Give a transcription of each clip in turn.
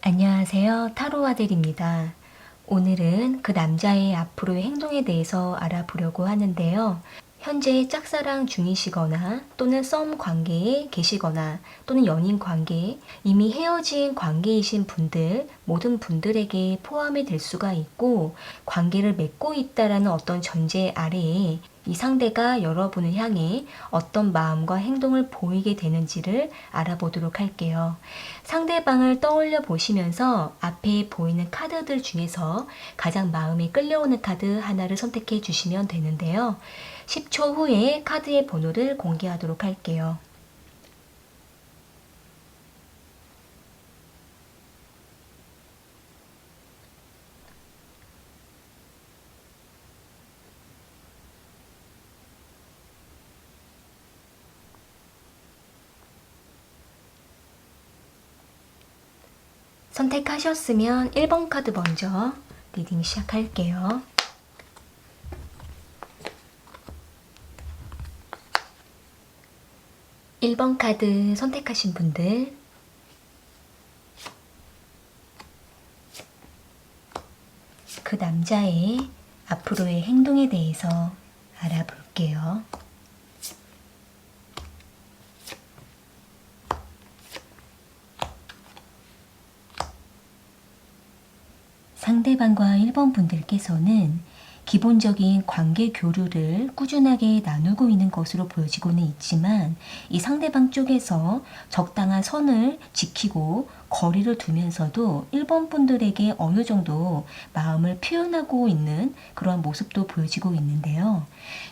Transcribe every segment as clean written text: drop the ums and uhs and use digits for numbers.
안녕하세요. 타로 아들입니다. 오늘은 그 남자의 앞으로의 행동에 대해서 알아보려고 하는데요. 현재 짝사랑 중이시거나 또는 썸 관계에 계시거나 또는 연인 관계, 이미 헤어진 관계이신 분들, 모든 분들에게 포함이 될 수가 있고, 관계를 맺고 있다라는 어떤 전제 아래에 이 상대가 여러분을 향해 어떤 마음과 행동을 보이게 되는지를 알아보도록 할게요. 상대방을 떠올려 보시면서 앞에 보이는 카드들 중에서 가장 마음에 끌려오는 카드 하나를 선택해 주시면 되는데요. 10초 후에 카드의 번호를 공개하도록 할게요. 선택하셨으면 1번 카드 먼저 리딩 시작할게요. 1번 카드 선택하신 분들, 그 남자의 앞으로의 행동에 대해서 알아볼게요. 상대방과 1번 분들께서는 기본적인 관계 교류를 꾸준하게 나누고 있는 것으로 보여지고는 있지만, 이 상대방 쪽에서 적당한 선을 지키고 거리를 두면서도 1번 분들에게 어느 정도 마음을 표현하고 있는 그러한 모습도 보여지고 있는데요.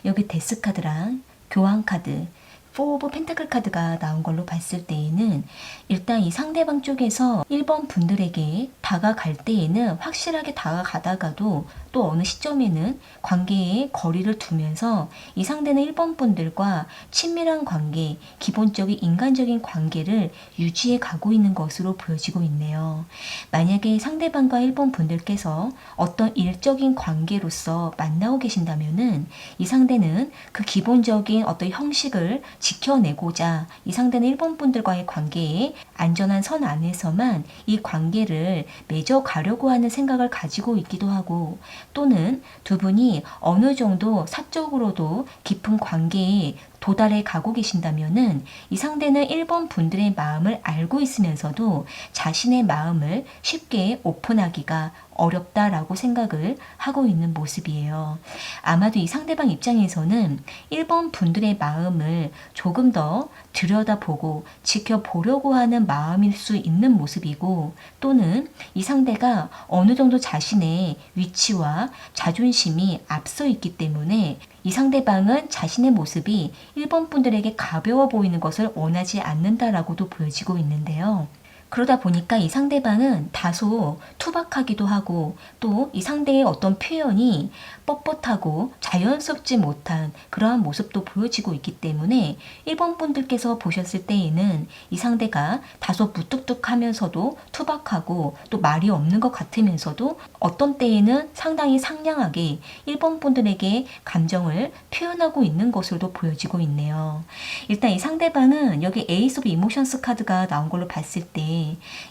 여기 데스 카드랑 교환 카드, 4 오브 펜타클 카드가 나온 걸로 봤을 때에는 일단 이 상대방 쪽에서 1번 분들에게 다가갈 때에는 확실하게 다가가다가도 또 어느 시점에는 관계에 거리를 두면서 이 상대는 1번 분들과 친밀한 관계, 기본적인 인간적인 관계를 유지해 가고 있는 것으로 보여지고 있네요. 만약에 상대방과 1번 분들께서 어떤 일적인 관계로서 만나고 계신다면은 이 상대는 그 기본적인 어떤 형식을 지켜내고자 이 상대는 1번 분들과의 관계에 안전한 선 안에서만 이 관계를 맺어가려고 하는 생각을 가지고 있기도 하고, 또는 두 분이 어느 정도 사적으로도 깊은 관계에 도달해 가고 계신다면은 이 상대는 1번 분들의 마음을 알고 있으면서도 자신의 마음을 쉽게 오픈하기가 어렵다라고 생각을 하고 있는 모습이에요. 아마도 이 상대방 입장에서는 1번 분들의 마음을 조금 더 들여다보고 지켜보려고 하는 마음일 수 있는 모습이고, 또는 이 상대가 어느 정도 자신의 위치와 자존심이 앞서 있기 때문에 이 상대방은 자신의 모습이 1번 분들에게 가벼워 보이는 것을 원하지 않는다라고도 보여지고 있는데요. 그러다 보니까 이 상대방은 다소 투박하기도 하고, 또 이 상대의 어떤 표현이 뻣뻣하고 자연스럽지 못한 그러한 모습도 보여지고 있기 때문에 1번 분들께서 보셨을 때에는 이 상대가 다소 무뚝뚝하면서도 투박하고 또 말이 없는 것 같으면서도 어떤 때에는 상당히 상냥하게 1번 분들에게 감정을 표현하고 있는 것으로도 보여지고 있네요. 일단 이 상대방은 여기 에이스 오브 이모션스 카드가 나온 걸로 봤을 때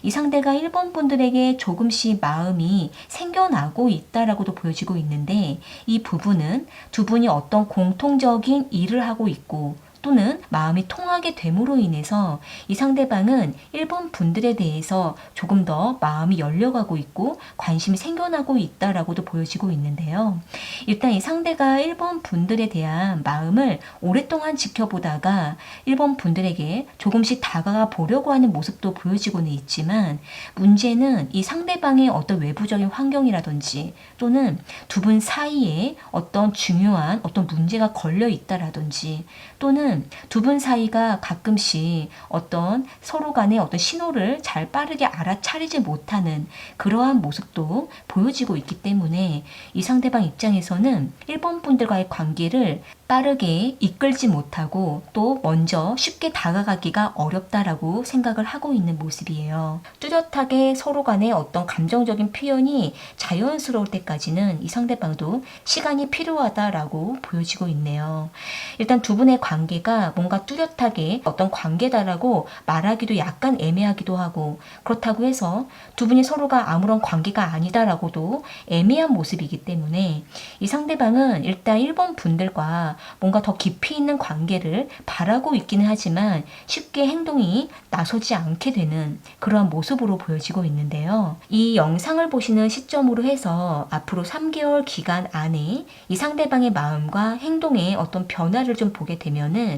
이 상대가 1번 분들에게 조금씩 마음이 생겨나고 있다라고도 보여지고 있는데, 이 부분은 두 분이 어떤 공통적인 일을 하고 있고, 또는 마음이 통하게 됨으로 인해서 이 상대방은 1번 분들에 대해서 조금 더 마음이 열려가고 있고 관심이 생겨나고 있다라고도 보여지고 있는데요. 일단 이 상대가 1번 분들에 대한 마음을 오랫동안 지켜보다가 1번 분들에게 조금씩 다가가 보려고 하는 모습도 보여지고는 있지만, 문제는 이 상대방의 어떤 외부적인 환경이라든지 또는 두 분 사이에 어떤 중요한 어떤 문제가 걸려 있다라든지, 또는 두 분 사이가 가끔씩 어떤 서로 간의 어떤 신호를 잘 빠르게 알아차리지 못하는 그러한 모습도 보여지고 있기 때문에 이 상대방 입장에서는 1번 분들과의 관계를 빠르게 이끌지 못하고 또 먼저 쉽게 다가가기가 어렵다라고 생각을 하고 있는 모습이에요. 뚜렷하게 서로 간의 어떤 감정적인 표현이 자연스러울 때까지는 이 상대방도 시간이 필요하다라고 보여지고 있네요. 일단 두 분의 관계가 상대가 뭔가 뚜렷하게 어떤 관계다라고 말하기도 약간 애매하기도 하고, 그렇다고 해서 두 분이 서로가 아무런 관계가 아니다라고도 애매한 모습이기 때문에 이 상대방은 일단 1번 분들과 뭔가 더 깊이 있는 관계를 바라고 있기는 하지만 쉽게 행동이 나서지 않게 되는 그러한 모습으로 보여지고 있는데요. 이 영상을 보시는 시점으로 해서 앞으로 3개월 기간 안에 이 상대방의 마음과 행동에 어떤 변화를 좀 보게 되면은,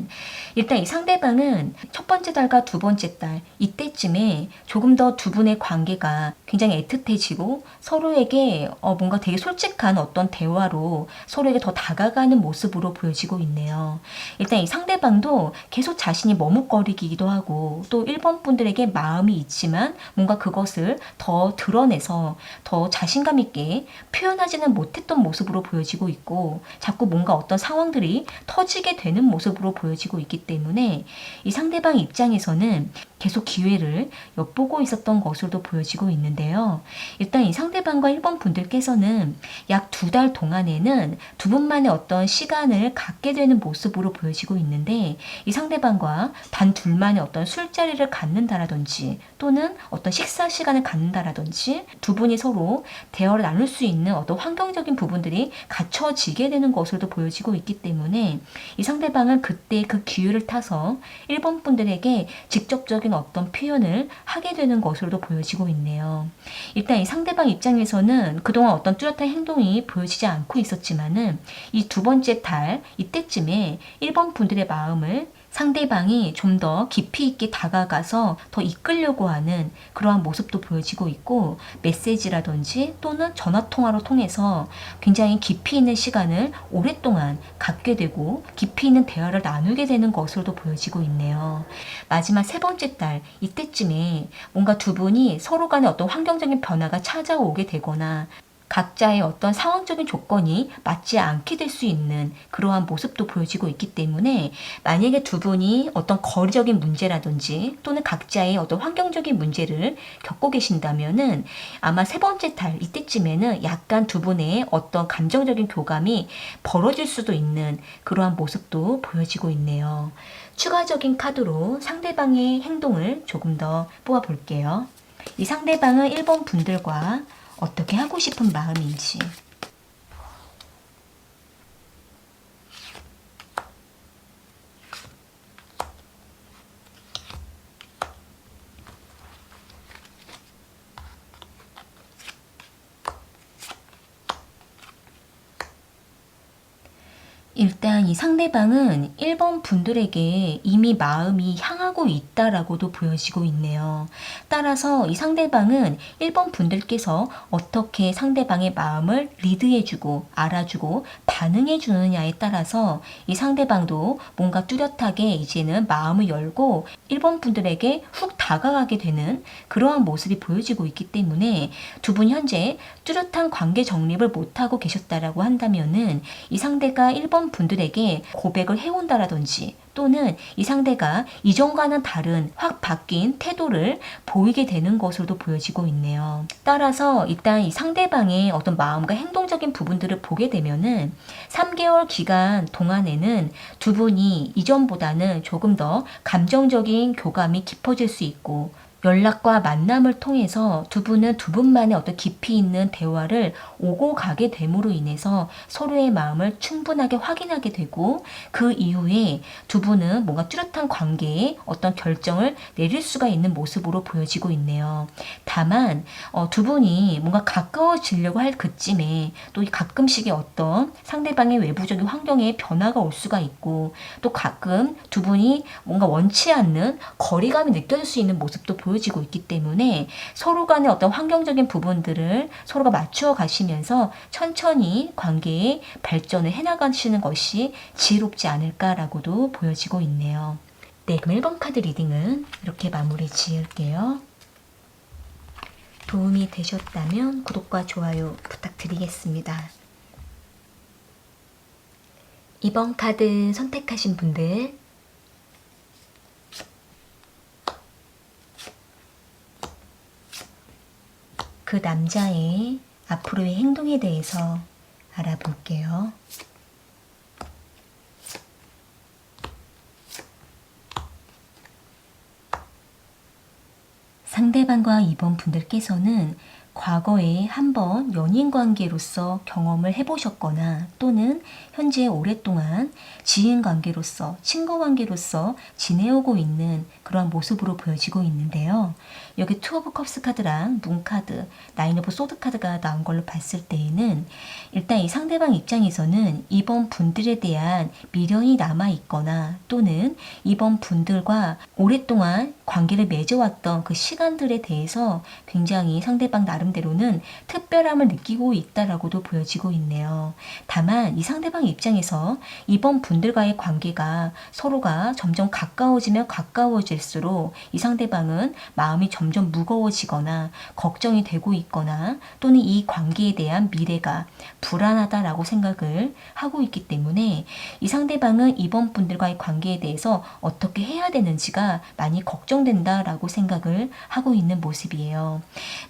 일단 이 상대방은 첫 번째 달과 두 번째 달 이때쯤에 조금 더 두 분의 관계가 굉장히 애틋해지고 서로에게 뭔가 되게 솔직한 어떤 대화로 서로에게 더 다가가는 모습으로 보여지고 있네요. 일단 이 상대방도 계속 자신이 머뭇거리기도 하고, 또 1번 분들에게 마음이 있지만 뭔가 그것을 더 드러내서 더 자신감 있게 표현하지는 못했던 모습으로 보여지고 있고, 자꾸 뭔가 어떤 상황들이 터지게 되는 모습으로 보여지고 있기 때문에 이 상대방 입장에서는 계속 기회를 엿보고 있었던 것으로도 보여지고 있는데요. 일단 이 상대방과 1번 분들께서는 약 2달 동안에는 두 분만의 어떤 시간을 갖게 되는 모습으로 보여지고 있는데, 이 상대방과 단 둘만의 어떤 술자리를 갖는다라든지 또는 어떤 식사 시간을 갖는다라든지 두 분이 서로 대화를 나눌 수 있는 어떤 환경적인 부분들이 갖춰지게 되는 것으로도 보여지고 있기 때문에 이 상대방은 그때 그 기회를 타서 1번 분들에게 직접적인 어떤 표현을 하게 되는 것으로도 보여지고 있네요. 일단 이 상대방 입장에서는 그동안 어떤 뚜렷한 행동이 보여지지 않고 있었지만은 이 두 번째 달 이때쯤에 1번 분들의 마음을 상대방이 좀 더 깊이 있게 다가가서 더 이끌려고 하는 그러한 모습도 보여지고 있고, 메시지라든지 또는 전화통화로 통해서 굉장히 깊이 있는 시간을 오랫동안 갖게 되고 깊이 있는 대화를 나누게 되는 것으로도 보여지고 있네요. 마지막 세 번째 달 이때쯤에 뭔가 두 분이 서로 간의 어떤 환경적인 변화가 찾아오게 되거나 각자의 어떤 상황적인 조건이 맞지 않게 될 수 있는 그러한 모습도 보여지고 있기 때문에, 만약에 두 분이 어떤 거리적인 문제라든지 또는 각자의 어떤 환경적인 문제를 겪고 계신다면은 아마 세 번째 달 이때쯤에는 약간 두 분의 어떤 감정적인 교감이 벌어질 수도 있는 그러한 모습도 보여지고 있네요. 추가적인 카드로 상대방의 행동을 조금 더 뽑아 볼게요. 이 상대방은 1번 분들과 어떻게 하고 싶은 마음인지. 일단 이 상대방은 1번 분들에게 이미 마음이 향하고 있다라고도 보여지고 있네요. 따라서 이 상대방은 1번 분들께서 어떻게 상대방의 마음을 리드해주고 알아주고 반응해주느냐에 따라서 이 상대방도 뭔가 뚜렷하게 이제는 마음을 열고 1번 분들에게 훅 다가가게 되는 그러한 모습이 보여지고 있기 때문에, 두 분 현재 뚜렷한 관계 정립을 못하고 계셨다라고 한다면은 이 상대가 1번 분들에게 고백을 해온다라든지 또는 이 상대가 이전과는 다른 확 바뀐 태도를 보이게 되는 것으로도 보여지고 있네요. 따라서 일단 이 상대방의 어떤 마음과 행동적인 부분들을 보게 되면은 3개월 기간 동안에는 두 분이 이전보다는 조금 더 감정적인 교감이 깊어질 수 있고, 연락과 만남을 통해서 두 분은 두 분만의 어떤 깊이 있는 대화를 오고 가게 됨으로 인해서 서로의 마음을 충분하게 확인하게 되고, 그 이후에 두 분은 뭔가 뚜렷한 관계에 어떤 결정을 내릴 수가 있는 모습으로 보여지고 있네요. 다만 두 분이 뭔가 가까워지려고 할 그쯤에 또 가끔씩의 어떤 상대방의 외부적인 환경에 변화가 올 수가 있고, 또 가끔 두 분이 뭔가 원치 않는 거리감이 느껴질 수 있는 모습도 보여지고 있기 때문에 서로 간의 어떤 환경적인 부분들을 서로가 맞추어 가시면서 천천히 관계의 발전을 해나가시는 것이 지혜롭지 않을까라고도 보여지고 있네요. 네, 그럼 1번 카드 리딩은 이렇게 마무리 지을게요. 도움이 되셨다면 구독과 좋아요 부탁드리겠습니다. 2번 카드 선택하신 분들, 그 남자의 앞으로의 행동에 대해서 알아볼게요. 상대방과 이번 분들께서는 과거에 한번 연인 관계로서 경험을 해보셨거나 또는 현재 오랫동안 지인 관계로서 친구 관계로서 지내오고 있는 그런 모습으로 보여지고 있는데요. 여기 투 오브 컵스 카드랑 문 카드, 나인 오브 소드 카드가 나온 걸로 봤을 때에는 일단 이 상대방 입장에서는 이번 분들에 대한 미련이 남아있거나 또는 이번 분들과 오랫동안 관계를 맺어왔던 그 시간들에 대해서 굉장히 상대방 나름대로는 특별함을 느끼고 있다라고도 보여지고 있네요. 다만 이 상대방 입장에서 이번 분들과의 관계가 서로가 점점 가까워지면 가까워질수록 이 상대방은 마음이 점점 무거워지거나 걱정이 되고 있거나 또는 이 관계에 대한 미래가 불안하다라고 생각을 하고 있기 때문에 이 상대방은 이번 분들과의 관계에 대해서 어떻게 해야 되는지가 많이 걱정된다라고 생각을 하고 있는 모습이에요.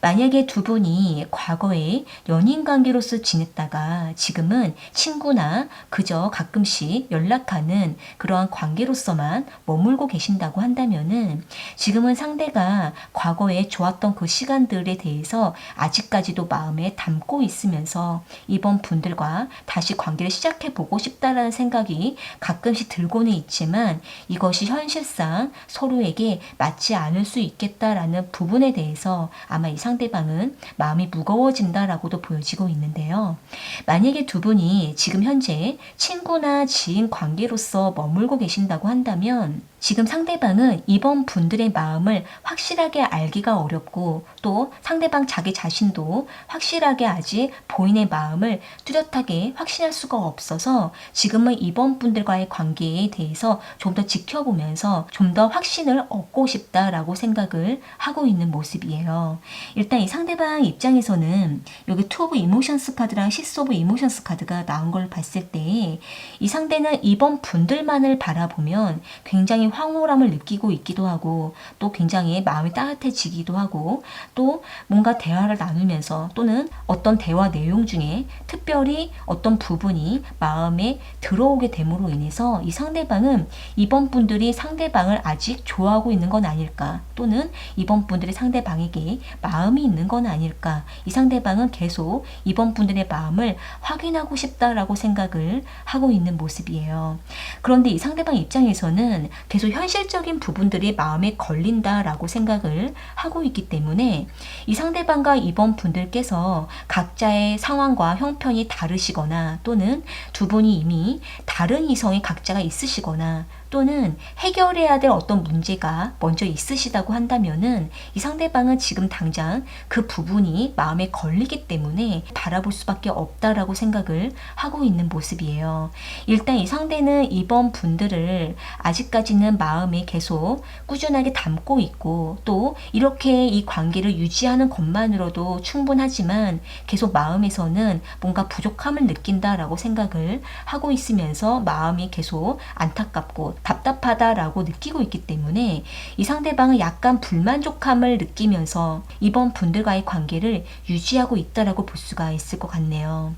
만약에 두 분이 과거에 연인 관계로서 지냈다가 지금은 친구나 그저 가끔씩 연락하는 그러한 관계로서만 머물고 계신다고 한다면은 지금은 상대가 과거에 좋았던 그 시간들에 대해서 아직까지도 마음에 담고 있으면서 이번 분들과 다시 관계를 시작해 보고 싶다라는 생각이 가끔씩 들고는 있지만 이것이 현실상 서로에게 맞지 않을 수 있겠다라는 부분에 대해서 아마 이 상대방은 마음이 무거워진다라고도 보여지고 있는데요. 만약에 두 분이 지금 현재 친구나 지인 관계로서 머물고 계신다고 한다면 지금 상대방은 이번 분들의 마음을 확실하게 알기가 어렵고 또 상대방 자기 자신도 확실하게 아직 본인의 마음을 뚜렷하게 확신할 수가 없어서 지금은 이번 분들과의 관계에 대해서 좀 더 지켜보면서 좀 더 확신을 얻고 싶다라고 생각을 하고 있는 모습이에요. 일단 이 상대방 입장에서는 여기 투 오브 이모션스 카드랑 시스 오브 이모션스 카드가 나온 걸 봤을 때 이 상대는 이번 분들만을 바라보면 굉장히 황홀함을 느끼고 있기도 하고 또 굉장히 마음이 따뜻해지기도 하고 또 뭔가 대화를 나누면서 또는 어떤 대화 내용 중에 특별히 어떤 부분이 마음에 들어오게 됨으로 인해서 이 상대방은 이번 분들이 상대방을 아직 좋아하고 있는 건 아닐까 또는 이번 분들이 상대방에게 마음이 있는 건 아닐까 이 상대방은 계속 이번 분들의 마음을 확인하고 싶다라고 생각을 하고 있는 모습이에요. 그런데 이 상대방 입장에서는 계속 현실적인 부분들이 마음에 걸린다라고 생각을 하고 있기 때문에 이 상대방과 이번 분들께서 각자의 상황과 형편이 다르시거나 또는 두 분이 이미 다른 이성이 각자가 있으시거나 또는 해결해야 될 어떤 문제가 먼저 있으시다고 한다면은 이 상대방은 지금 당장 그 부분이 마음에 걸리기 때문에 바라볼 수밖에 없다라고 생각을 하고 있는 모습이에요. 일단 이 상대는 이번 분들을 아직까지는 마음에 계속 꾸준하게 담고 있고 또 이렇게 이 관계를 유지하는 것만으로도 충분하지만 계속 마음에서는 뭔가 부족함을 느낀다라고 생각을 하고 있으면서 마음이 계속 안타깝고 답답하다라고 느끼고 있기 때문에 이 상대방은 약간 불만족함을 느끼면서 이번 분들과의 관계를 유지하고 있다라고 볼 수가 있을 것 같네요.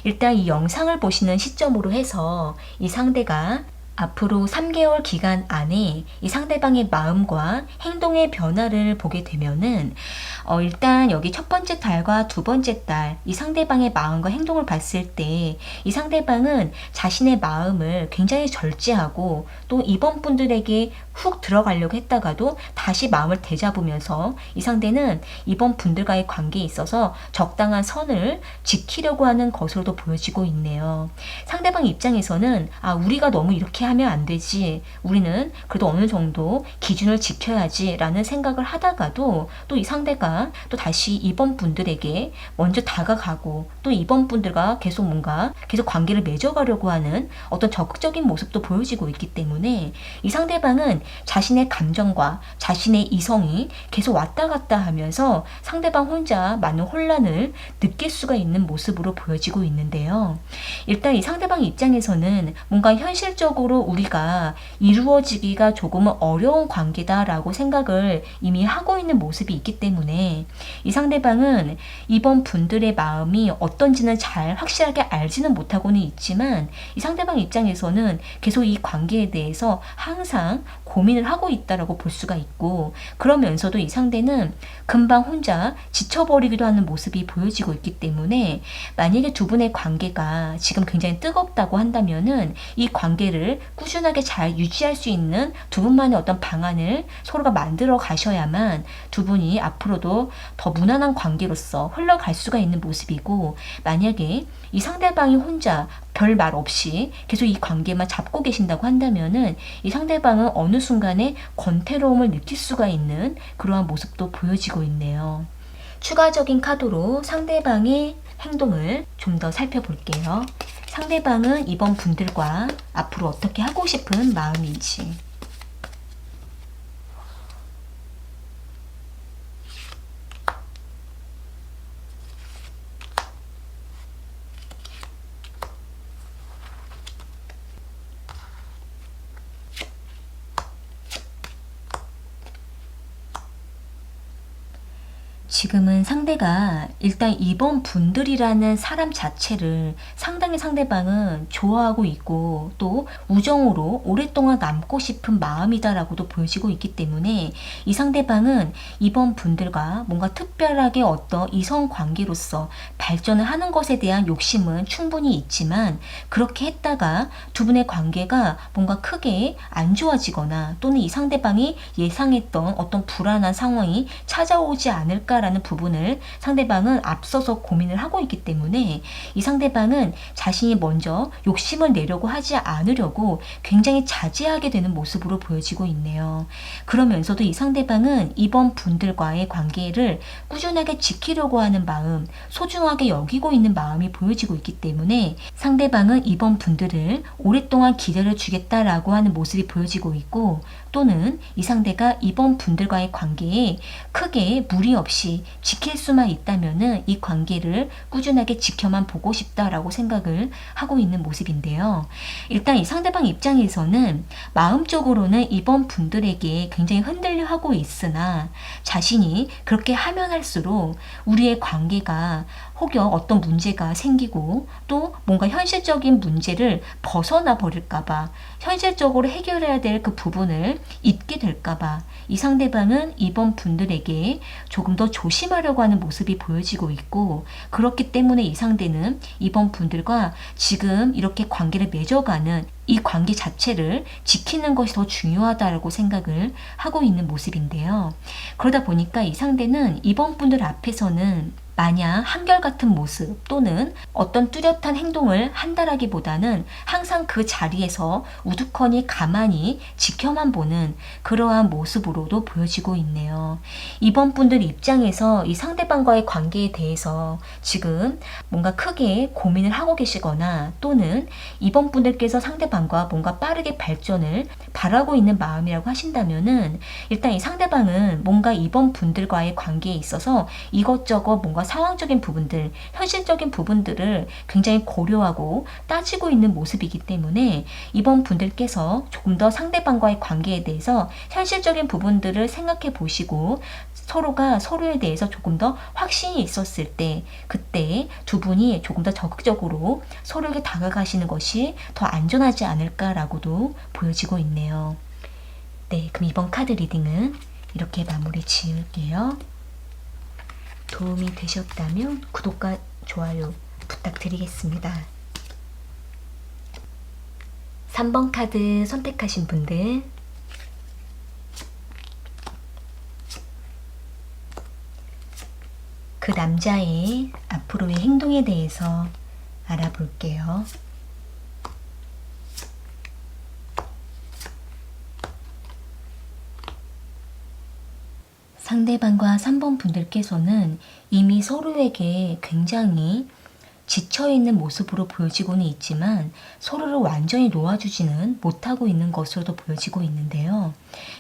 일단 이 영상을 보시는 시점으로 해서 이 상대가 앞으로 3개월 기간 안에 이 상대방의 마음과 행동의 변화를 보게 되면은 일단 여기 첫 번째 달과 두 번째 달 이 상대방의 마음과 행동을 봤을 때 이 상대방은 자신의 마음을 굉장히 절제하고 또 이번 분들에게 훅 들어가려고 했다가도 다시 마음을 되잡으면서 이 상대는 이번 분들과의 관계에 있어서 적당한 선을 지키려고 하는 것으로도 보여지고 있네요. 상대방 입장에서는 우리가 너무 이렇게 하면 안 되지. 우리는 그래도 어느 정도 기준을 지켜야지 라는 생각을 하다가도 또 이 상대가 또 다시 이번 분들에게 먼저 다가가고 또 이번 분들과 계속 관계를 맺어가려고 하는 어떤 적극적인 모습도 보여지고 있기 때문에 이 상대방은 자신의 감정과 자신의 이성이 계속 왔다 갔다 하면서 상대방 혼자 많은 혼란을 느낄 수가 있는 모습으로 보여지고 있는데요. 일단 이 상대방 입장에서는 뭔가 현실적으로 우리가 이루어지기가 조금은 어려운 관계다라고 생각을 이미 하고 있는 모습이 있기 때문에 때문에 이 상대방은 이번 분들의 마음이 어떤지는 잘 확실하게 알지는 못하고는 있지만 이 상대방 입장에서는 계속 이 관계에 대해서 항상 고민을 하고 있다라고 볼 수가 있고, 그러면서도 이 상대는 금방 혼자 지쳐버리기도 하는 모습이 보여지고 있기 때문에 만약에 두 분의 관계가 지금 굉장히 뜨겁다고 한다면은 이 관계를 꾸준하게 잘 유지할 수 있는 두 분만의 어떤 방안을 서로가 만들어 가셔야만 두 분이 앞으로도 더 무난한 관계로서 흘러갈 수가 있는 모습이고, 만약에 이 상대방이 혼자 별 말 없이 계속 이 관계만 잡고 계신다고 한다면은 이 상대방은 어느 순간에 권태로움을 느낄 수가 있는 그러한 모습도 보여지고 있네요. 추가적인 카드로 상대방의 행동을 좀 더 살펴볼게요. 상대방은 이번 분들과 앞으로 어떻게 하고 싶은 마음인지. 지금은 상대가 일단 이번 분들이라는 사람 자체를 상당히 상대방은 좋아하고 있고 또 우정으로 오랫동안 남고 싶은 마음이다라고도 보여지고 있기 때문에 이 상대방은 이번 분들과 뭔가 특별하게 어떤 이성 관계로서 발전을 하는 것에 대한 욕심은 충분히 있지만, 그렇게 했다가 두 분의 관계가 뭔가 크게 안 좋아지거나 또는 이 상대방이 예상했던 어떤 불안한 상황이 찾아오지 않을까라는 부분을 상대방은 앞서서 고민을 하고 있기 때문에 이 상대방은 자신이 먼저 욕심을 내려고 하지 않으려고 굉장히 자제하게 되는 모습으로 보여지고 있네요. 그러면서도 이 상대방은 이번 분들과의 관계를 꾸준하게 지키려고 하는 마음, 소중하게 여기고 있는 마음이 보여지고 있기 때문에 상대방은 이번 분들을 오랫동안 기다려 주겠다라고 하는 모습이 보여지고 있고, 또는 이 상대가 이번 분들과의 관계에 크게 무리 없이 지킬 수만 있다면은 이 관계를 꾸준하게 지켜만 보고 싶다라고 생각을 하고 있는 모습인데요. 일단 이 상대방 입장에서는 마음적으로는 이번 분들에게 굉장히 흔들려 하고 있으나 자신이 그렇게 하면 할수록 우리의 관계가 혹여 어떤 문제가 생기고 또 뭔가 현실적인 문제를 벗어나 버릴까봐, 현실적으로 해결해야 될 그 부분을 잊게 될까봐 이 상대방은 이번 분들에게 조금 더 조심하려고 하는 모습이 보여지고 있고, 그렇기 때문에 이 상대는 이번 분들과 지금 이렇게 관계를 맺어가는 이 관계 자체를 지키는 것이 더 중요하다고 생각을 하고 있는 모습인데요. 그러다 보니까 이 상대는 이번 분들 앞에서는 마냥 한결같은 모습 또는 어떤 뚜렷한 행동을 한다라기보다는 항상 그 자리에서 우두커니 가만히 지켜만 보는 그러한 모습으로도 보여지고 있네요. 이번 분들 입장에서 이 상대방과의 관계에 대해서 지금 뭔가 크게 고민을 하고 계시거나 또는 이번 분들께서 상대방과 뭔가 빠르게 발전을 바라고 있는 마음이라고 하신다면은 일단 이 상대방은 뭔가 이번 분들과의 관계에 있어서 이것저것 뭔가 상황적인 부분들, 현실적인 부분들을 굉장히 고려하고 따지고 있는 모습이기 때문에 이번 분들께서 조금 더 상대방과의 관계에 대해서 현실적인 부분들을 생각해 보시고 서로가 서로에 대해서 조금 더 확신이 있었을 때 그때 두 분이 조금 더 적극적으로 서로에게 다가가시는 것이 더 안전하지 않을까라고도 보여지고 있네요. 네, 그럼 이번 카드 리딩은 이렇게 마무리 지을게요. 도움이 되셨다면 구독과 좋아요 부탁드리겠습니다. 3번 카드 선택하신 분들, 그 남자의 앞으로의 행동에 대해서 알아볼게요. 상대방과 3번 분들께서는 이미 서로에게 굉장히 지쳐있는 모습으로 보여지고는 있지만 서로를 완전히 놓아주지는 못하고 있는 것으로도 보여지고 있는데요.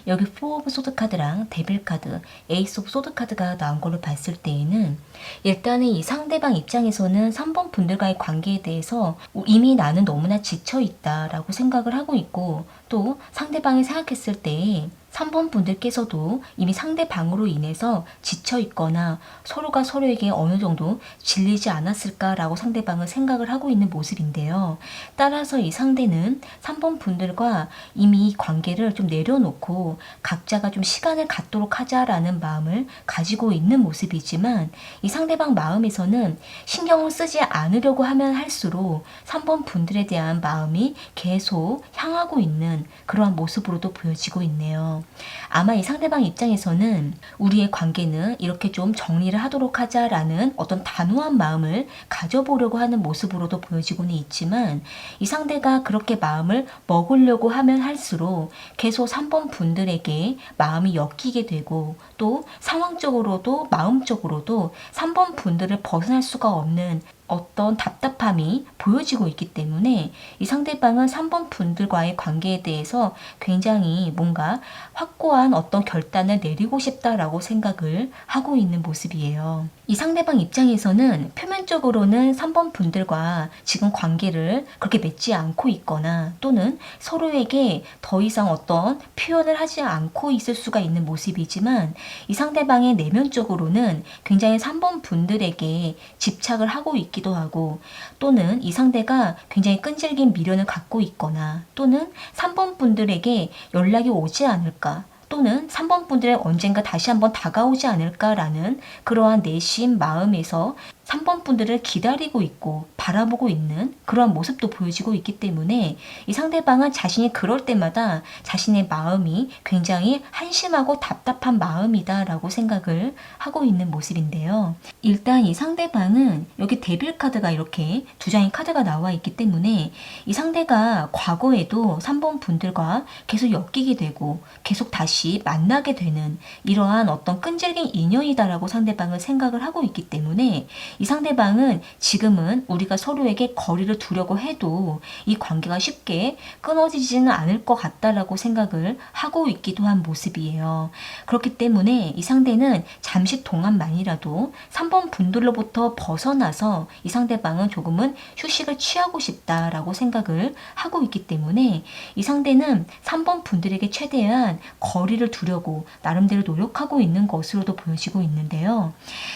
여기 4 오브 소드 카드랑 데빌 카드, 에이스 오브 소드 카드가 나온 걸로 봤을 때에는 일단은 이 상대방 입장에서는 3번 분들과의 관계에 대해서 이미 나는 너무나 지쳐있다라고 생각을 하고 있고, 또 상대방이 생각했을 때 3번 분들께서도 이미 상대방으로 인해서 지쳐 있거나 서로가 서로에게 어느 정도 질리지 않았을까라고 상대방은 생각을 하고 있는 모습인데요. 따라서 이 상대는 3번 분들과 이미 이 관계를 좀 내려놓고 각자가 좀 시간을 갖도록 하자라는 마음을 가지고 있는 모습이지만, 이 상대방 마음에서는 신경을 쓰지 않으려고 하면 할수록 3번 분들에 대한 마음이 계속 향하고 있는 그러한 모습으로도 보여지고 있네요. 아마 이 상대방 입장에서는 우리의 관계는 이렇게 좀 정리를 하도록 하자라는 어떤 단호한 마음을 가져보려고 하는 모습으로도 보여지고는 있지만, 이 상대가 그렇게 마음을 먹으려고 하면 할수록 계속 3번 분들에게 마음이 엮이게 되고, 또 상황적으로도 마음적으로도 3번 분들을 벗어날 수가 없는 어떤 답답함이 보여지고 있기 때문에, 이 상대방은 3번 분들과의 관계에 대해서 굉장히 뭔가 확고한 어떤 결단을 내리고 싶다라고 생각을 하고 있는 모습이에요. 이 상대방 입장에서는 표면적으로는 3번 분들과 지금 관계를 그렇게 맺지 않고 있거나, 또는 서로에게 더 이상 어떤 표현을 하지 않고 있을 수가 있는 모습이지만, 이 상대방의 내면적으로는 굉장히 3번 분들에게 집착을 하고 있기도 하고, 또는 이 상대가 굉장히 끈질긴 미련을 갖고 있거나, 또는 3번 분들에게 연락이 오지 않을까, 또는 3번 분들의 언젠가 다시 한번 다가오지 않을까라는 그러한 내심 마음에서 3번 분들을 기다리고 있고 바라보고 있는 그러한 모습도 보여지고 있기 때문에, 이 상대방은 자신이 그럴 때마다 자신의 마음이 굉장히 한심하고 답답한 마음이다라고 생각을 하고 있는 모습인데요. 일단 이 상대방은 여기 데빌 카드가 이렇게 두 장의 카드가 나와 있기 때문에, 이 상대가 과거에도 3번 분들과 계속 엮이게 되고 계속 다시 만나게 되는 이러한 어떤 끈질긴 인연이다라고 상대방은 생각을 하고 있기 때문에, 이 상대방은 지금은 우리가 서로에게 거리를 두려고 해도 이 관계가 쉽게 끊어지지는 않을 것 같다라고 생각을 하고 있기도 한 모습이에요. 그렇기 때문에 이 상대는 잠시 동안만이라도 3번 분들로부터 벗어나서 이 상대방은 조금은 휴식을 취하고 싶다라고 생각을 하고 있기 때문에, 이 상대는 3번 분들에게 최대한 거리를 두려고 나름대로 노력하고 있는 것으로도 보여지고 있는데요.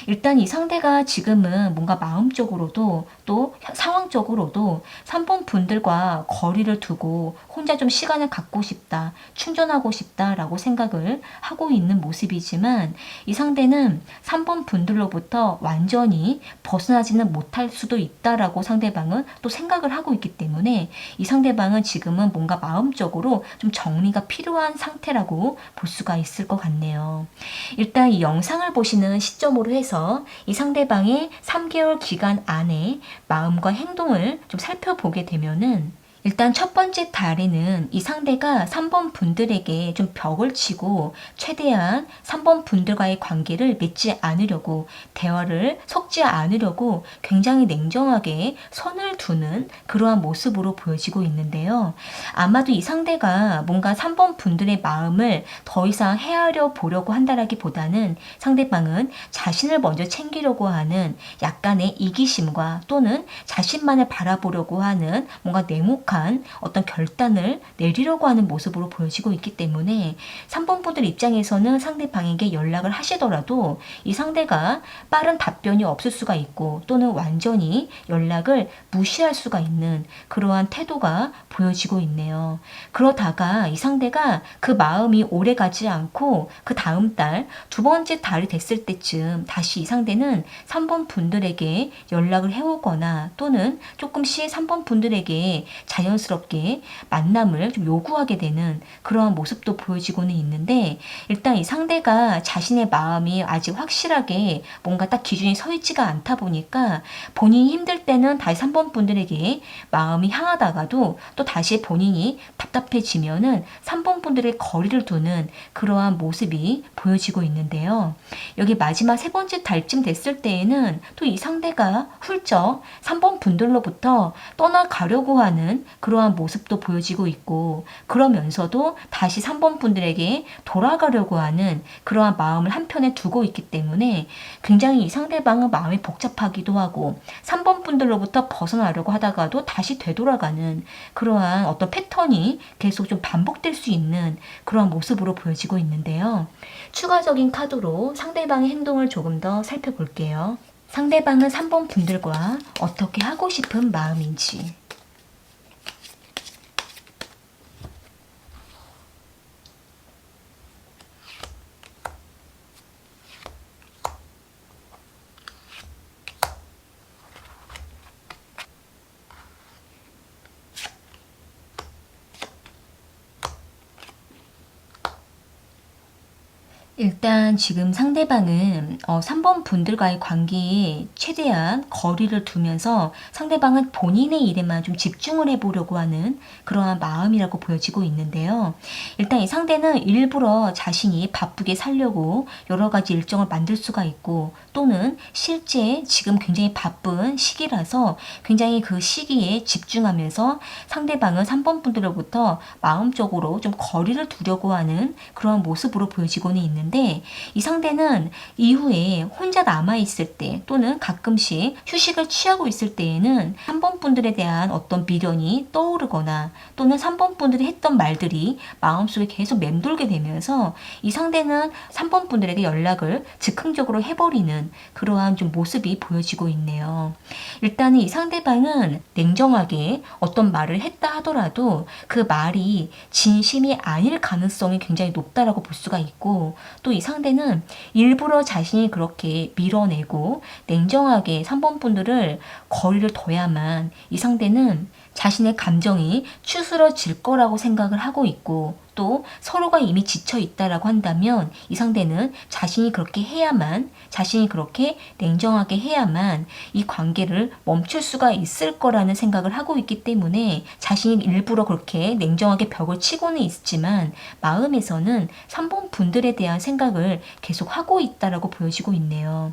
일단 이 상대가 지금은 뭔가 마음적으로도 또 상황적으로도 3번 분들과 거리를 두고 혼자 좀 시간을 갖고 싶다, 충전하고 싶다라고 생각을 하고 있는 모습이지만, 이 상대는 3번 분들로부터 완전히 벗어나지는 못할 수도 있다라고 상대방은 또 생각을 하고 있기 때문에, 이 상대방은 지금은 뭔가 마음적으로 좀 정리가 필요한 상태라고 볼 수가 있을 것 같네요. 일단 이 영상을 보시는 시점으로 해서 이 상대방의 3개월 기간 안에 마음과 행동을 좀 살펴보게 되면은, 일단 첫 번째 달에는 이 상대가 3번 분들에게 좀 벽을 치고 최대한 3번 분들과의 관계를 맺지 않으려고, 대화를 섞지 않으려고 굉장히 냉정하게 선을 두는 그러한 모습으로 보여지고 있는데요. 아마도 이 상대가 뭔가 3번 분들의 마음을 더 이상 헤아려 보려고 한다라기보다는, 상대방은 자신을 먼저 챙기려고 하는 약간의 이기심과, 또는 자신만을 바라보려고 하는 뭔가 냉혹한 어떤 결단을 내리려고 하는 모습으로 보여지고 있기 때문에, 3번 분들 입장에서는 상대방에게 연락을 하시더라도 이 상대가 빠른 답변이 없을 수가 있고, 또는 완전히 연락을 무시할 수가 있는 그러한 태도가 보여지고 있네요. 그러다가 이 상대가 그 마음이 오래 가지 않고 그 다음 달, 두 번째 달이 됐을 때쯤 다시 이 상대는 3번 분들에게 연락을 해오거나, 또는 조금씩 3번 분들에게 자연스럽게 만남을 좀 요구하게 되는 그러한 모습도 보여지고는 있는데, 일단 이 상대가 자신의 마음이 아직 확실하게 뭔가 딱 기준이 서 있지가 않다 보니까, 본인이 힘들 때는 다시 3번 분들에게 마음이 향하다가도 또 다시 본인이 답답해지면은 3번 분들의 거리를 두는 그러한 모습이 보여지고 있는데요. 여기 마지막 세 번째 달쯤 됐을 때에는 또 이 상대가 훌쩍 3번 분들로부터 떠나가려고 하는 그러한 모습도 보여지고 있고, 그러면서도 다시 3번 분들에게 돌아가려고 하는 그러한 마음을 한편에 두고 있기 때문에 굉장히 이 상대방은 마음이 복잡하기도 하고 3번 분들로부터 벗어나려고 하다가도 다시 되돌아가는 그러한 어떤 패턴이 계속 좀 반복될 수 있는 그러한 모습으로 보여지고 있는데요. 추가적인 카드로 상대방의 행동을 조금 더 살펴볼게요. 상대방은 3번 분들과 어떻게 하고 싶은 마음인지. 일단 지금 상대방은 3번 분들과의 관계에 최대한 거리를 두면서 상대방은 본인의 일에만 좀 집중을 해보려고 하는 그러한 마음이라고 보여지고 있는데요. 일단 이 상대는 일부러 자신이 바쁘게 살려고 여러 가지 일정을 만들 수가 있고, 또는 실제 지금 굉장히 바쁜 시기라서 굉장히 그 시기에 집중하면서 상대방은 3번 분들로부터 마음적으로 좀 거리를 두려고 하는 그런 모습으로 보여지고는 있는데, 이 상대는 이후에 혼자 남아있을 때 또는 가끔씩 휴식을 취하고 있을 때에는 3번 분들에 대한 어떤 미련이 떠오르거나 또는 3번 분들이 했던 말들이 마음속에 계속 맴돌게 되면서 이 상대는 3번 분들에게 연락을 즉흥적으로 해버리는 그러한 좀 모습이 보여지고 있네요. 일단은 이 상대방은 냉정하게 어떤 말을 했다 하더라도 그 말이 진심이 아닐 가능성이 굉장히 높다라고 볼 수가 있고, 또 이 상대는 일부러 자신이 그렇게 밀어내고 냉정하게 3번 분들을 거리를 둬야만 이 상대는 자신의 감정이 추스러질 거라고 생각을 하고 있고, 또 서로가 이미 지쳐 있다라고 한다면 이 상대는 자신이 그렇게 해야만, 자신이 그렇게 냉정하게 해야만 이 관계를 멈출 수가 있을 거라는 생각을 하고 있기 때문에 자신이 일부러 그렇게 냉정하게 벽을 치고는 있지만 마음에서는 3번 분들에 대한 생각을 계속 하고 있다라고 보여지고 있네요.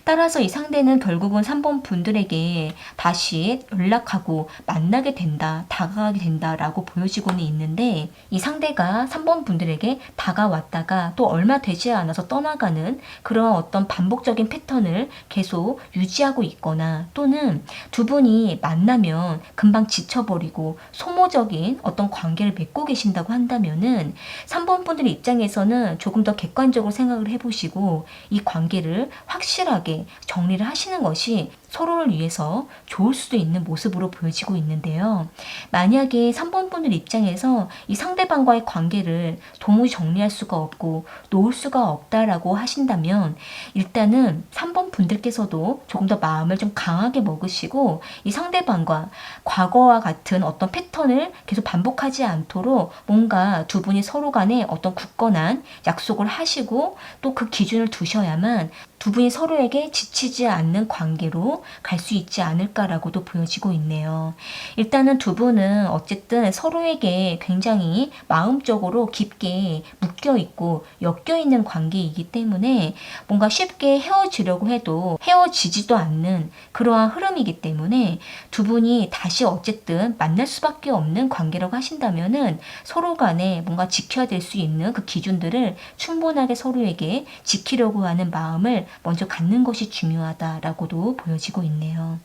따라서 이 상대는 결국은 3번 분들에게 다시 연락하고 만나게 된다, 다가가게 된다라고 보여지고는 있는데, 이 상대가 3번 분들에게 다가왔다가 또 얼마 되지 않아서 떠나가는 그런 어떤 반복적인 패턴을 계속 유지하고 있거나, 또는 두 분이 만나면 금방 지쳐버리고 소모적인 어떤 관계를 맺고 계신다고 한다면은 3번 분들 입장에서는 조금 더 객관적으로 생각을 해보시고 이 관계를 확실하게 정리를 하시는 것이 서로를 위해서 좋을 수도 있는 모습으로 보여지고 있는데요. 만약에 3번 분들 입장에서 이 상대방과의 관계를 도무지 정리할 수가 없고 놓을 수가 없다라고 하신다면, 일단은 3번 분들께서도 조금 더 마음을 좀 강하게 먹으시고 이 상대방과 과거와 같은 어떤 패턴을 계속 반복하지 않도록 뭔가 두 분이 서로 간에 어떤 굳건한 약속을 하시고 또 그 기준을 두셔야만 두 분이 서로에게 지치지 않는 관계로 갈 수 있지 않을까라고도 보여지고 있네요. 일단은 두 분은 어쨌든 서로에게 굉장히 마음적으로 깊게 묶여있고 엮여있는 관계이기 때문에 뭔가 쉽게 헤어지려고 해도 헤어지지도 않는 그러한 흐름이기 때문에 두 분이 다시 어쨌든 만날 수밖에 없는 관계라고 하신다면은 서로 간에 뭔가 지켜야 될 수 있는 그 기준들을 충분하게 서로에게 지키려고 하는 마음을 먼저 갖는 것이 중요하다라고도 보여지고 있네요.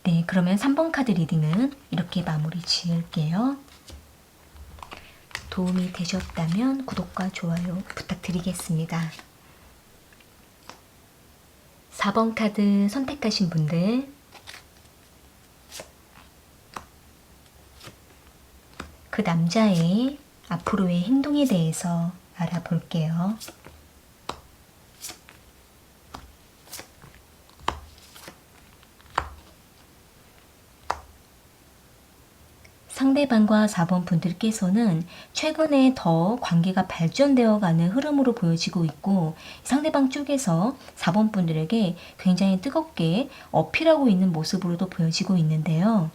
네, 그러면 3번 카드 리딩은 이렇게 마무리 지을게요. 도움이 되셨다면 구독과 좋아요 부탁드리겠습니다. 4번 카드 선택하신 분들, 그 남자의 앞으로의 행동에 대해서 알아볼게요. 상대방과 4번 분들께서는 최근에 더 관계가 발전되어 가는 흐름으로 보여지고 있고, 상대방 쪽에서 4번 분들에게 굉장히 뜨겁게 어필하고 있는 모습으로도 보여지고 있는데요.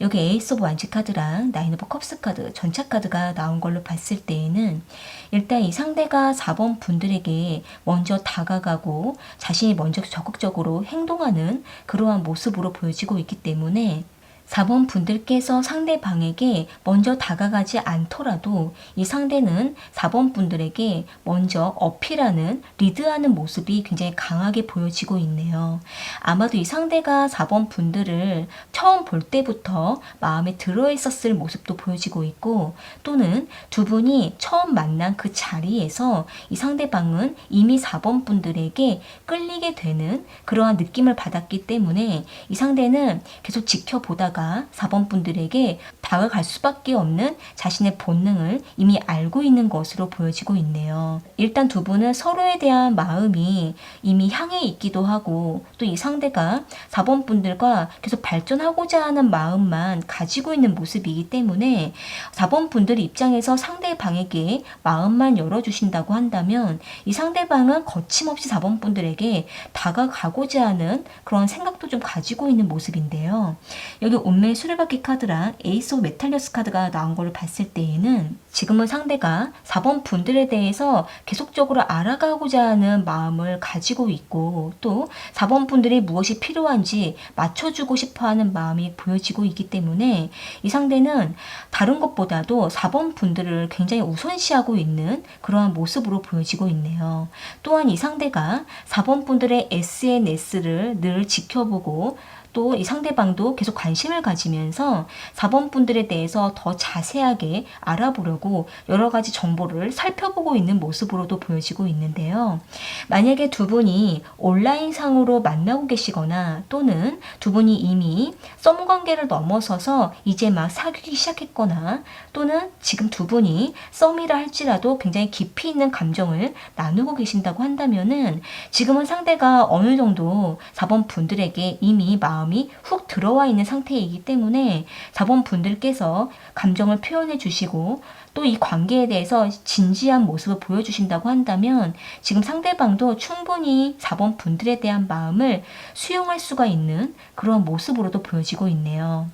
여기 에이스 오브 완지 카드랑 나인 오브 컵스 카드, 전차 카드가 나온 걸로 봤을 때에는 일단 이 상대가 4번 분들에게 먼저 다가가고 자신이 먼저 적극적으로 행동하는 그러한 모습으로 보여지고 있기 때문에 4번 분들께서 상대방에게 먼저 다가가지 않더라도 이 상대는 4번 분들에게 먼저 어필하는, 리드하는 모습이 굉장히 강하게 보여지고 있네요. 아마도 이 상대가 4번 분들을 처음 볼 때부터 마음에 들어 있었을 모습도 보여지고 있고, 또는 두 분이 처음 만난 그 자리에서 이 상대방은 이미 4번 분들에게 끌리게 되는 그러한 느낌을 받았기 때문에 이 상대는 계속 지켜보다가 4번 분들에게 다가갈 수밖에 없는 자신의 본능을 이미 알고 있는 것으로 보여지고 있네요. 일단 두 분은 서로에 대한 마음이 이미 향해 있기도 하고, 또 이 상대가 4번 분들과 계속 발전하고자 하는 마음만 가지고 있는 모습이기 때문에 4번 분들 입장에서 상대방에게 마음만 열어주신다고 한다면 이 상대방은 거침없이 4번 분들에게 다가가고자 하는 그런 생각도 좀 가지고 있는 모습인데요. 여기 운명의 수레바퀴 카드랑 에이스 오브 메탈리어스 카드가 나온 걸 봤을 때에는 지금은 상대가 4번 분들에 대해서 계속적으로 알아가고자 하는 마음을 가지고 있고, 또 4번 분들이 무엇이 필요한지 맞춰주고 싶어하는 마음이 보여지고 있기 때문에 이 상대는 다른 것보다도 4번 분들을 굉장히 우선시하고 있는 그러한 모습으로 보여지고 있네요. 또한 이 상대가 4번 분들의 SNS를 늘 지켜보고, 또 이 상대방도 계속 관심을 가지면서 4번 분들에 대해서 더 자세하게 알아보려고 여러 가지 정보를 살펴보고 있는 모습으로도 보여지고 있는데요. 만약에 두 분이 온라인상으로 만나고 계시거나, 또는 두 분이 이미 썸 관계를 넘어서서 이제 막 사귀기 시작했거나, 또는 지금 두 분이 썸이라 할지라도 굉장히 깊이 있는 감정을 나누고 계신다고 한다면은 지금은 상대가 어느 정도 4번 분들에게 이미 마음이 훅 들어와 있는 상태이기 때문에 4번 분들께서 감정을 표현해 주시고, 또 이 관계에 대해서 진지한 모습을 보여주신다고 한다면 지금 상대방도 충분히 4번 분들에 대한 마음을 수용할 수가 있는 그런 모습으로도 보여지고 있네요.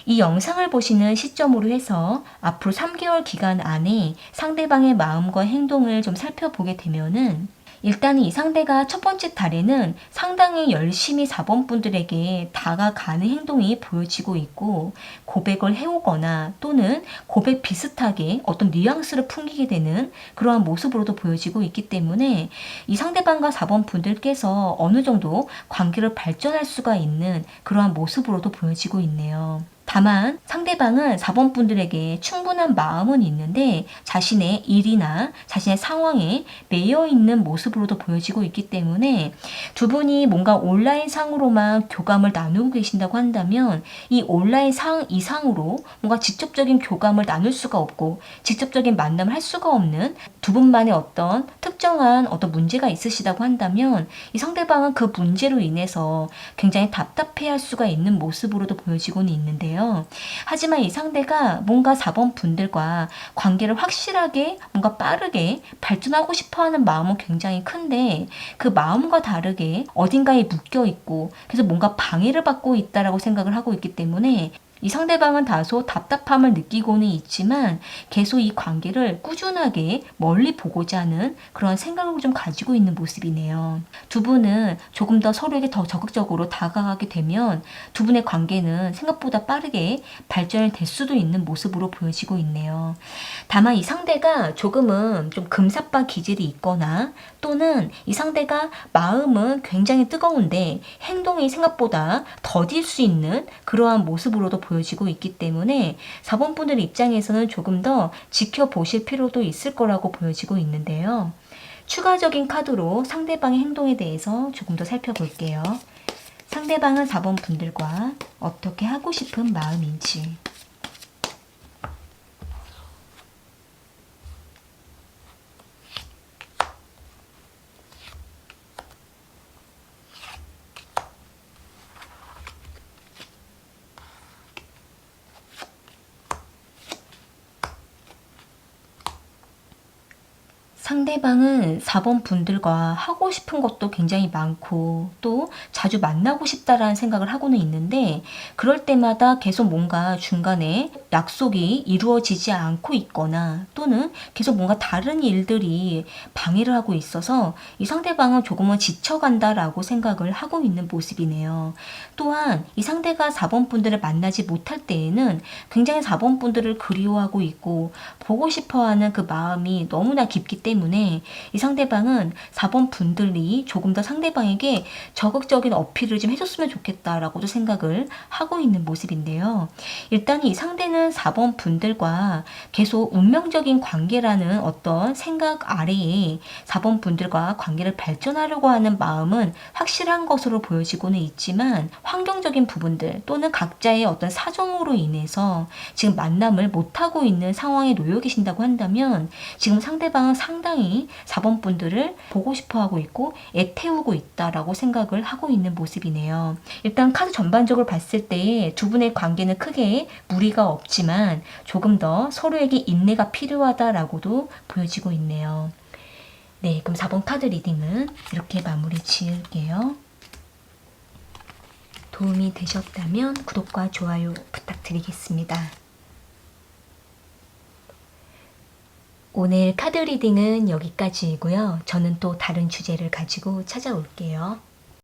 이 영상을 보시는 시점으로 해서 앞으로 3개월 기간 안에 상대방의 마음과 행동을 좀 살펴보게 되면은, 일단 이 상대가 첫 번째 달에는 상당히 열심히 4번 분들에게 다가가는 행동이 보여지고 있고, 고백을 해오거나 또는 고백 비슷하게 어떤 뉘앙스를 풍기게 되는 그러한 모습으로도 보여지고 있기 때문에 이 상대방과 4번 분들께서 어느 정도 관계를 발전할 수가 있는 그러한 모습으로도 보여지고 있네요. 다만 상대방은 4번 분들에게 충분한 마음은 있는데 자신의 일이나 자신의 상황에 매여 있는 모습으로도 보여지고 있기 때문에 두 분이 뭔가 온라인 상으로만 교감을 나누고 계신다고 한다면 이 온라인 상 이상으로 뭔가 직접적인 교감을 나눌 수가 없고 직접적인 만남을 할 수가 없는 두 분만의 어떤 특정한 어떤 문제가 있으시다고 한다면 이 상대방은 그 문제로 인해서 굉장히 답답해할 수가 있는 모습으로도 보여지고는 있는데요. 하지만 이 상대가 뭔가 4번 분들과 관계를 확실하게 뭔가 빠르게 발전하고 싶어하는 마음은 굉장히 큰데 그 마음과 다르게 어딘가에 묶여 있고 그래서 뭔가 방해를 받고 있다라고 생각을 하고 있기 때문에 이 상대방은 다소 답답함을 느끼고는 있지만 계속 이 관계를 꾸준하게 멀리 보고자 하는 그런 생각을 좀 가지고 있는 모습이네요. 두 분은 조금 더 서로에게 더 적극적으로 다가가게 되면 두 분의 관계는 생각보다 빠르게 발전이 될 수도 있는 모습으로 보여지고 있네요. 다만 이 상대가 조금은 좀 금사빠 기질이 있거나 또는 이 상대가 마음은 굉장히 뜨거운데 행동이 생각보다 더딜 수 있는 그러한 모습으로도 보여지고 있기 때문에 4번 분들 입장에서는 조금 더 지켜보실 필요도 있을 거라고 보여지고 있는데요. 추가적인 카드로 상대방의 행동에 대해서 조금 더 살펴볼게요. 상대방은 4번 분들과 어떻게 하고 싶은 마음인지. 상대방은 4번 분들과 하고 싶은 것도 굉장히 많고 또 자주 만나고 싶다라는 생각을 하고는 있는데 그럴 때마다 계속 뭔가 중간에 약속이 이루어지지 않고 있거나 또는 계속 뭔가 다른 일들이 방해를 하고 있어서 이 상대방은 조금은 지쳐간다라고 생각을 하고 있는 모습이네요. 또한 이 상대가 4번 분들을 만나지 못할 때에는 굉장히 4번 분들을 그리워하고 있고 보고 싶어하는 그 마음이 너무나 깊기 때문에 이 상대방은 4번 분들이 조금 더 상대방에게 적극적인 어필을 좀 해줬으면 좋겠다라고도 생각을 하고 있는 모습인데요. 일단 이 상대는 4번 분들과 계속 운명적인 관계라는 어떤 생각 아래에 4번 분들과 관계를 발전하려고 하는 마음은 확실한 것으로 보여지고는 있지만 환경적인 부분들 또는 각자의 어떤 사정으로 인해서 지금 만남을 못하고 있는 상황에 놓여 계신다고 한다면 지금 상대방은 상당히 4번 분들을 보고 싶어 하고 있고 애태우고 있다라고 생각을 하고 있는 모습이네요. 일단 카드 전반적으로 봤을 때 두 분의 관계는 크게 무리가 없지만 조금 더 서로에게 인내가 필요하다라고도 보여지고 있네요. 네, 그럼 4번 카드 리딩은 이렇게 마무리 지을게요. 도움이 되셨다면 구독과 좋아요 부탁드리겠습니다. 오늘 카드 리딩은 여기까지이고요. 저는 또 다른 주제를 가지고 찾아올게요.